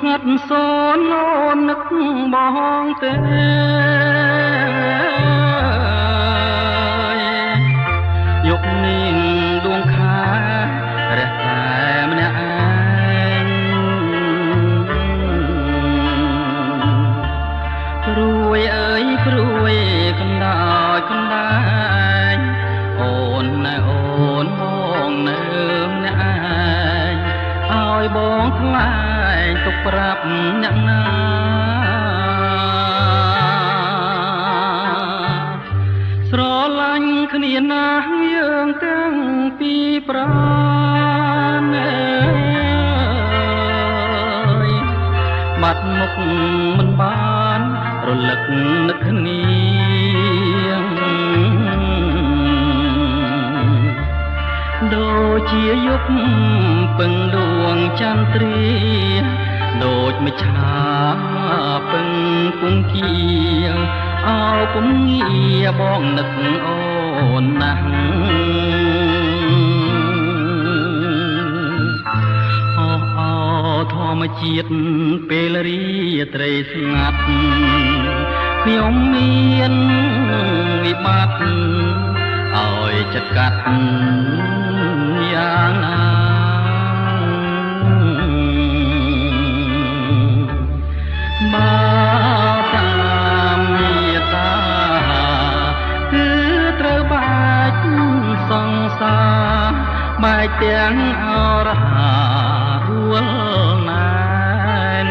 ស្ងាត់សូនអូននឹកបងទេយកនាងដួងខែរះតែម្នាក់ឯងព្រួយអើយព្រួយកណ្ដោយកណ្ដែងអូនណែអូនបងនៅម្នាក់ឯងឲ្យបងថ្លែងទុកប្រាប់អ្នកណាស្រឡាញ់គ្នាណាស់យើងទាំងពីរប្រាណអើយបាត់មុខមិនបានរលឹកនឹកគ្នាដូចជាយប់ពឹងដួងចន្ទ្រាដូចមច្ឆាពឹងគង្គៀអោពុំងារបងនឹកអូនណាស់អោធម្មជាតិពេលរាត្រីស្ងាត់ខ្ញុំមានវិបត្តិឲ្យចិត្តកាត់យ៉ាងណាបើតាមមេត្តាគឺត្រូវបែកសង្សារបែកទាំងអរហារួលណែន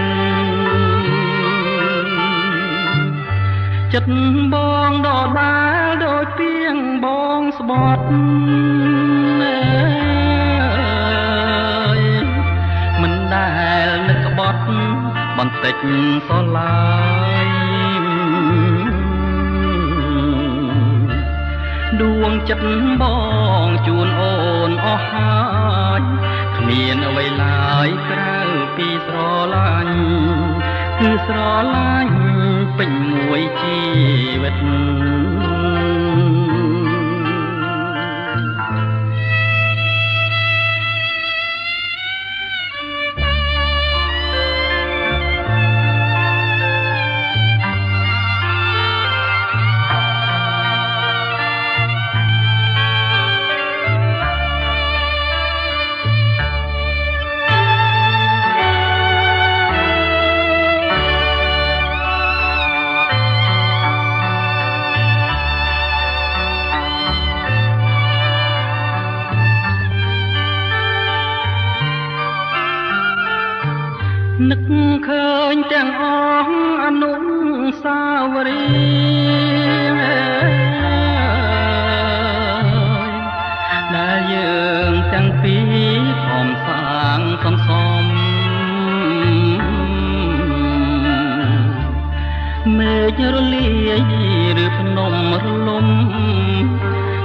ចិត្តបងដដែលដូចទៀងបងស្បត់មិនដែលនឹកក្បត់បន្តិចសឡើយដួងចិត្តបងជួនអូនអស់ហើយគ្មានអ្វីឡើយក្រៅពីស្រឡាញ់គឺស្រឡាញ់ពេញមួយជីវិតនឹកឃើញទាំងអស់អនុស្សាវរីយ៍ដែលយើងទាំងពីរខំសាងសំសំមេឃរលាយឬភ្នំរលំ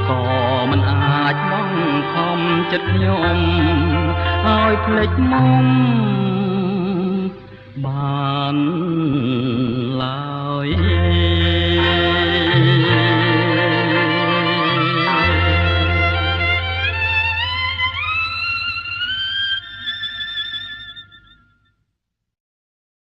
ក៏មិនអាចបងខំចិត្តខ្ញុំឲ្យភ្លេចមុំបាន